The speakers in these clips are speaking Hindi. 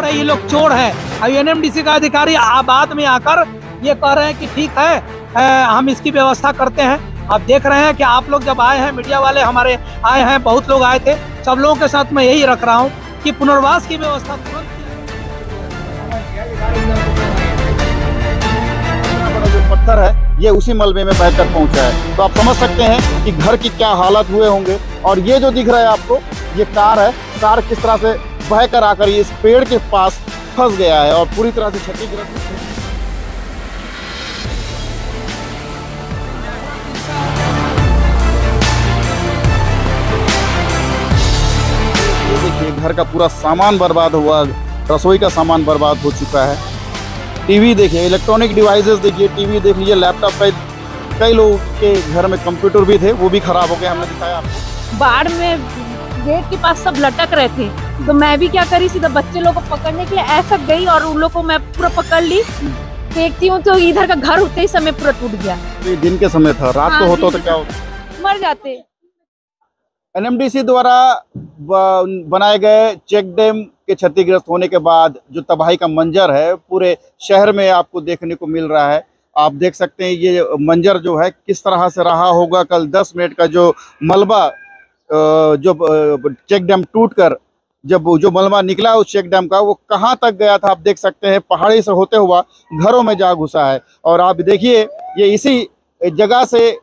चोर है, ये लोग चोर है। अब एनएमडीसी का अधिकारी बाद में आकर ये कह रहे हैं कि ठीक है, हम इसकी व्यवस्था करते हैं। आप देख रहे हैं कि आप लोग जब आए हैं, मीडिया वाले हमारे आए हैं, बहुत लोग आए थे, सब लोगों के साथ मैं यही रख रहा हूँ कि पुनर्वास की व्यवस्था तुरंत। जो पत्थर है ये उसी मलबे में बहकर पहुंचा है, तो आप समझ सकते हैं कि घर की क्या हालत हुए होंगे। और ये जो दिख रहा है आपको, ये कार है, कार किस तरह से बहकर आकर ये इस पेड़ के पास फंस गया है और पूरी तरह से क्षतिग्रस्त है। देखिए घर का पूरा सामान बर्बाद हुआ, रसोई का सामान बर्बाद हो चुका है। टीवी देखिए, इलेक्ट्रॉनिक डिवाइसेस देखिए, टीवी देख लीजिए, लैपटॉप, कई लोगों के घर में कंप्यूटर भी थे, वो भी खराब हो गए। हमने दिखाया आपको। बाढ़ में गेट के पास सब लटक रहे थे, तो मैं भी क्या करी, सीधा बच्चे लोग को पकड़ने के लिए ऐसा गई और उन लोग को मैं पूरा पकड़ ली। देखती हूँ तो इधर का घर उठते ही समय पूरा टूट गया। तो दिन के समय था, रात को होता तो क्या होता? मर जाते। एनएमडीसी द्वारा बनाए गए चेक डैम के क्षतिग्रस्त होने के बाद जो तबाही का मंजर है पूरे शहर में आपको देखने को मिल रहा है। आप देख सकते हैं ये मंजर जो है किस तरह से रहा होगा। कल 10 मिनट का जो मलबा, जो चेक डैम टूटकर जब जो मलबा निकला उस चेक डैम का, वो कहाँ तक गया था आप देख सकते हैं। पहाड़ी से होते हुआ घरों में जा घुसा है। और आप देखिए ये इसी जगह से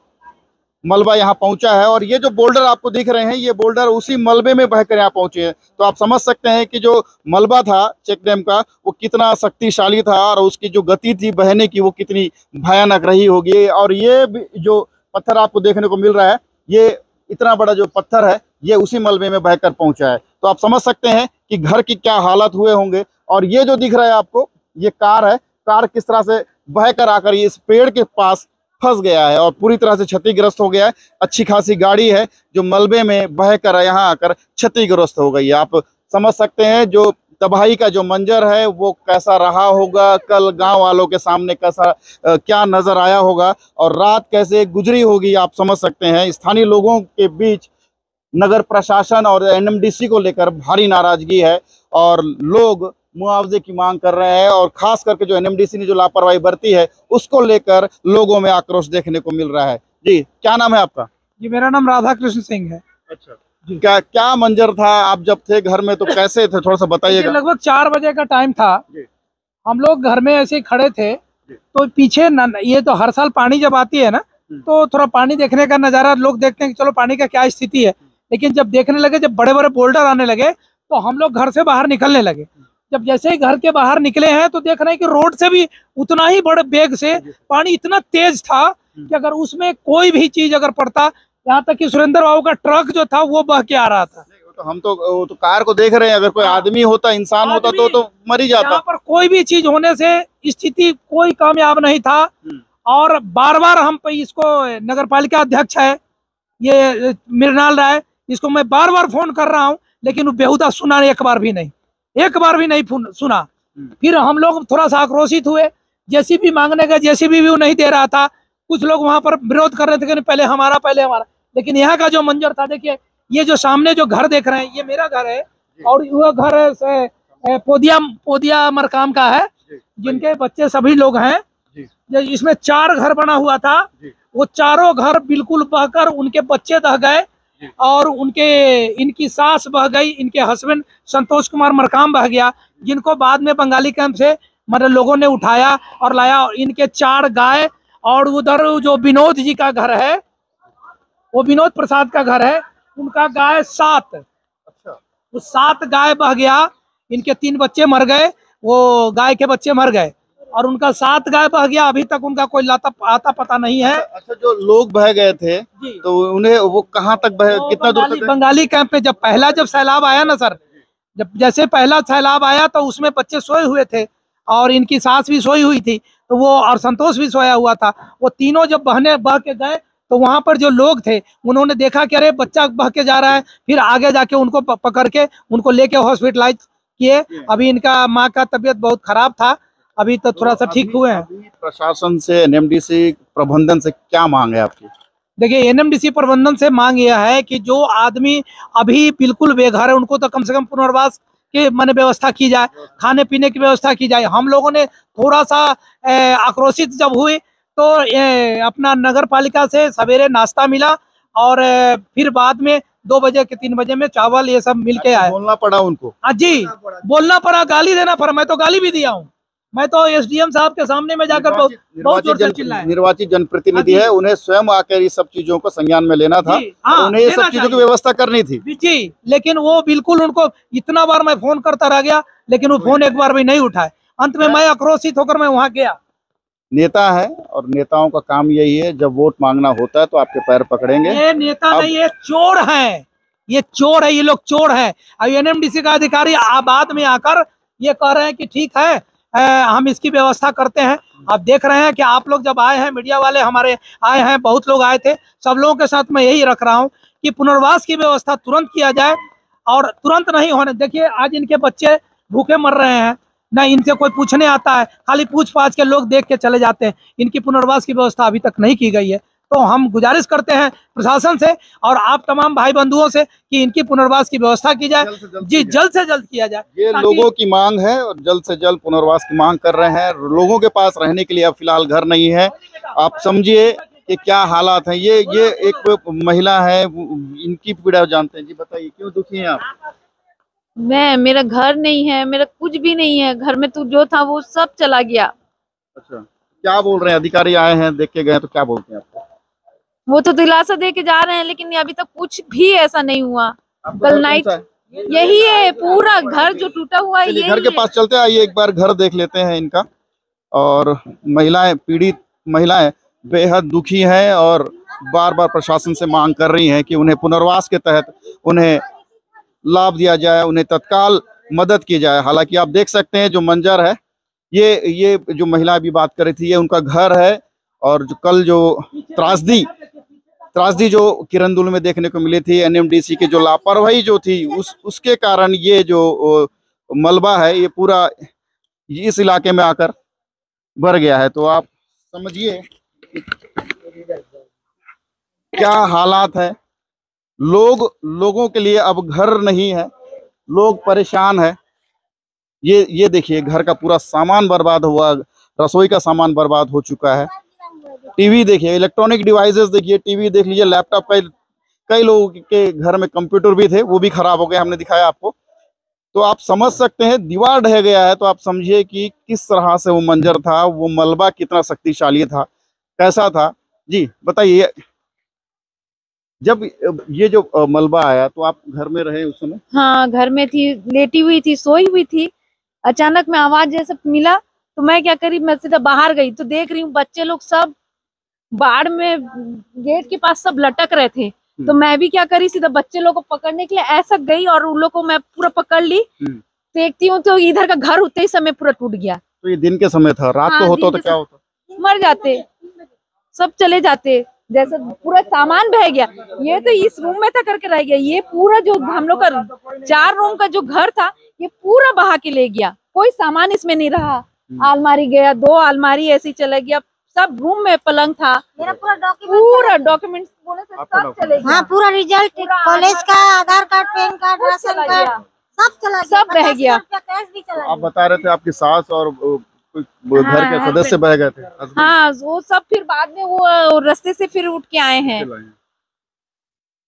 मलबा यहाँ पहुंचा है। और ये जो बोल्डर आपको दिख रहे हैं, ये बोल्डर उसी मलबे में बहकर यहाँ पहुंचे हैं। तो आप समझ सकते हैं कि जो मलबा था चेक डैम का, वो कितना शक्तिशाली था और उसकी जो गति थी बहने की, वो कितनी भयानक रही होगी। और ये जो पत्थर आपको देखने को मिल रहा है, ये इतना बड़ा जो पत्थर है, ये उसी मलबे में बहकर पहुंचा है। तो आप समझ सकते हैं कि घर की क्या हालत हुए होंगे। और ये जो दिख रहा है आपको, ये कार है, कार किस तरह से बहकर आकर ये इस पेड़ के पास फंस गया है और पूरी तरह से क्षतिग्रस्त हो गया है। अच्छी खासी गाड़ी है जो मलबे में बहकर यहाँ आकर क्षतिग्रस्त हो गई है। आप समझ सकते हैं जो तबाही का जो मंजर है वो कैसा रहा होगा। कल गांव वालों के सामने कैसा क्या नजर आया होगा और रात कैसे गुजरी होगी, आप समझ सकते हैं। स्थानीय लोगों के बीच नगर प्रशासन और एनएमडीसी को लेकर भारी नाराजगी है और लोग मुआवजे की मांग कर रहे हैं। और खास करके जो एनएमडीसी ने जो लापरवाही बरती है उसको लेकर लोगों में आक्रोश देखने को मिल रहा है। जी, क्या नाम है आपका? जी, मेरा नाम राधा कृष्ण सिंह है। अच्छा, क्या मंजर था? आप जब थे घर में तो कैसे थे, थोड़ा सा बताइएगा। लगभग 4 बजे का टाइम था। हम लोग घर में ऐसे ही खड़े थे, तो पीछे ये तो हर साल पानी जब आती है ना, तो थोड़ा पानी देखने का नजारा लोग देखते हैं कि चलो पानी का क्या स्थिति है। लेकिन जब देखने लगे, जब बड़े बड़े बोल्डर आने लगे, तो हम लोग घर से बाहर निकलने लगे। जब जैसे ही घर के बाहर निकले हैं तो देख रहे हैं कि रोड से भी उतना ही बड़े बेग से पानी इतना तेज था कि अगर उसमें कोई भी चीज अगर पड़ता, यहाँ तक कि सुरेंद्र बाबू का ट्रक जो था वो बह के आ रहा था। तो हम तो कार को देख रहे हैं, अगर कोई आदमी होता, इंसान होता तो मर ही जाता। यहाँ पर कोई भी चीज होने से स्थिति कोई कामयाब नहीं था। और बार बार हम पे इसको नगर पालिका अध्यक्ष है ये मृणाल राय, इसको मैं बार बार फोन कर रहा हूँ, लेकिन वो बेहुदा सुना, एक बार भी नहीं सुना। फिर हम लोग थोड़ा सा आक्रोशित हुए, जेसीबी मांगने का, जेसीबी भी वो नहीं दे रहा था। कुछ लोग वहां पर विरोध कर रहे थे कि पहले हमारा। लेकिन यहाँ का जो मंजर था, देखिए ये जो सामने जो घर देख रहे हैं, ये मेरा घर है और वह घर पोदिया मरकाम का है, जिनके बच्चे सभी लोग हैं। इसमें 4 घर बना हुआ था, वो चारों घर बिल्कुल बहकर उनके बच्चे दह गए और इनकी सास बह गई, इनके हस्बैंड संतोष कुमार मरकाम बह गया, जिनको बाद में बंगाली कैंप से मतलब लोगों ने उठाया और लाया। और इनके 4 गाय, और उधर जो विनोद जी का घर है, वो विनोद प्रसाद का घर है, उनका गाय 7। अच्छा, वो 7 गाय बह गया। इनके 3 बच्चे मर गए, वो गाय के बच्चे मर गए और उनका 7 गाय बह गया। अभी तक उनका कोई आता पता नहीं है। अच्छा, जो लोग बह गए थे तो उन्हें वो कहाँ तक बह, कितना दूर तक? बंगाली कैंप में जब सैलाब आया ना सर, जैसे पहला सैलाब आया तो उसमें बच्चे सोए हुए थे और इनकी सास भी सोई हुई थी, तो वो और संतोष भी सोया हुआ था। वो तीनों जब बह के गए तो वहां पर जो लोग थे उन्होंने देखा कि अरे बच्चा बह के जा रहा है, फिर आगे जाके उनको पकड़ के उनको लेके हॉस्पिटलाइज किए। अभी इनका माँ का तबीयत बहुत खराब था, अभी तो थोड़ा सा ठीक हुए हैं। प्रशासन से, एनएमडीसी प्रबंधन से क्या मांग है आपकी? देखिए, एनएमडीसी प्रबंधन से मांग यह है कि जो आदमी अभी बिल्कुल बेघर है, उनको तो कम से कम पुनर्वास की माने व्यवस्था की जाए, खाने पीने की व्यवस्था की जाए। हम लोगों ने थोड़ा सा आक्रोशित जब हुए तो अपना नगर पालिका से सवेरे नाश्ता मिला और फिर बाद में 2 बजे के 3 बजे में चावल ये सब मिल के आए। बोलना पड़ा उनको? जी बोलना पड़ा, गाली देना पड़ा। मैं तो गाली भी दिया हूँ। मैं तो एसडीएम साहब के सामने में जाकर बहुत जोर से चिल्लाया। निर्वाचित जनप्रतिनिधि है, उन्हें स्वयं आकर इस सब चीजों को संज्ञान में लेना था, उन्हें ये सब चीजों की व्यवस्था करनी थी जी। लेकिन वो बिल्कुल, उनको इतना बार मैं फोन करता रह गया, लेकिन वो फोन एक बार भी नहीं उठाए। अंत में मैं आक्रोशित होकर मैं वहाँ गया। नेता है और नेताओं का काम यही है, जब वोट मांगना होता है तो आपके पैर पकड़ेंगे। ये नेता नहीं, ये चोर है, ये चोर है, ये लोग चोर है। अब एनएमडीसी का अधिकारी बाद में आकर ये कह रहे हैं कि ठीक है हम इसकी व्यवस्था करते हैं। आप देख रहे हैं कि आप लोग जब आए हैं, मीडिया वाले हमारे आए हैं, बहुत लोग आए थे, सब लोगों के साथ मैं यही रख रहा हूँ कि पुनर्वास की व्यवस्था तुरंत किया जाए और तुरंत नहीं होने। देखिए आज इनके बच्चे भूखे मर रहे हैं, ना इनसे कोई पूछने आता है, खाली पूछ पाछ के लोग देख के चले जाते हैं। इनकी पुनर्वास की व्यवस्था अभी तक नहीं की गई है। तो हम गुजारिश करते हैं प्रशासन से और आप तमाम भाई बंधुओं से कि इनकी पुनर्वास की व्यवस्था की जाए। जी जल्द से जल्द किया जाए। ये लोगों की मांग है और जल्द से जल्द पुनर्वास की मांग कर रहे हैं। लोगों के पास रहने के लिए अब फिलहाल घर नहीं है। आप समझिए कि क्या हालात हैं। ये एक महिला है, इनकी पीड़ा जानते हैं। जी बताइए, क्यों दुखी हैं आप? मेरा घर नहीं है, मेरा कुछ भी नहीं है। घर में तो जो था वो सब चला गया। अच्छा, क्या बोल रहे हैं अधिकारी? आए हैं, देख के गए, तो क्या बोलते हैं आपको? वो तो दिलासा दे के जा रहे हैं, लेकिन अभी तक कुछ भी ऐसा नहीं हुआ। कल नाइट यही है, पूरा घर जो टूटा हुआ है। घर के पास चलते आइए, एक बार घर देख लेते हैं इनका। और महिलाएं, पीड़ित महिलाएं बेहद दुखी हैं और बार बार प्रशासन से मांग कर रही हैं कि उन्हें पुनर्वास के तहत उन्हें लाभ दिया जाए, उन्हें तत्काल मदद की जाए। हालांकि आप देख सकते हैं जो मंजर है, ये जो महिला अभी बात कर रही थी, ये उनका घर है। और जो कल जो त्रासदी जो किरंदुल में देखने को मिली थी, एनएमडीसी की जो लापरवाही जो थी, उसके कारण ये जो मलबा है ये पूरा इस इलाके में आकर भर गया है। तो आप समझिए क्या हालात है। लोगों के लिए अब घर नहीं है, लोग परेशान है। ये देखिए, घर का पूरा सामान बर्बाद हुआ, रसोई का सामान बर्बाद हो चुका है। टीवी देखिए, इलेक्ट्रॉनिक डिवाइसेस देखिए, टीवी देख लीजिए, लैपटॉप, कई लोगों के घर में कंप्यूटर भी थे, वो भी खराब हो गए, हमने दिखाया आपको। तो आप समझ सकते हैं, दीवार ढह गया है। तो आप समझिए कि किस तरह से वो मंजर था, वो मलबा कितना शक्तिशाली था, कैसा था। जी बताइए, जब ये जो मलबा आया तो आप घर में रहे उस समय? हाँ, घर में थी, लेटी हुई थी, सोई हुई थी। अचानक में आवाज जैसा मिला तो मैं क्या करी, मैं सीधा बाहर गई तो देख रही हूँ बच्चे लोग सब बाढ़ में गेट के पास सब लटक रहे थे। तो मैं भी क्या करी, सीधा बच्चे लोग को पकड़ने के लिए ऐसा गई और उन लोग को मैं पूरा पकड़ ली। देखती हूँ तो इधर का घर उतने ही समय पूरा टूट गया। तो ये दिन के समय था, रात को होता तो क्या होता? मर जाते, सब चले जाते। जैसे पूरा सामान बह गया। ये तो इस रूम में था करके रह गया। ये पूरा जो हम लोग का 4 रूम का जो घर था, ये पूरा बहा के ले गया। कोई सामान इसमें नहीं रहा। अलमारी गया, 2 अलमारी ऐसे ही चला गया। सब रूम में पलंग था। मेरा पूरा डॉक्यूमेंट बोले से सब चले गया। हाँ, पूरा रिजल्ट, कॉलेज का, Aadhaar card, PAN card, ration card, सब चला गया, सब रह गया। कैश भी चला गया। आप बता रहे थे आपकी सास और घर के सदस्य बह गए थे। हाँ, वो सब फिर बाद में वो रास्ते से फिर उठ के आए हैं,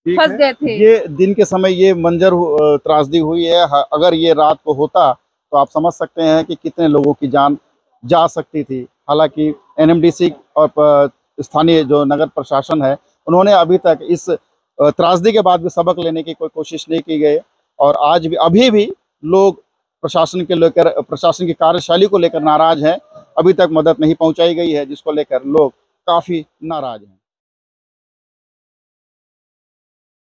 फंस गए थे। ये दिन के समय ये मंजर त्रासदी हुई है। अगर ये रात को होता तो आप समझ सकते हैं कि कितने लोगों की जान जा सकती थी। हालांकि एनएमडीसी और स्थानीय जो नगर प्रशासन है, उन्होंने अभी तक इस त्रासदी के बाद भी सबक लेने की कोई कोशिश नहीं की गई। और आज भी, अभी भी लोग प्रशासन की कार्यशैली को लेकर नाराज हैं। अभी तक मदद नहीं पहुंचाई गई है, जिसको लेकर लोग काफी नाराज हैं।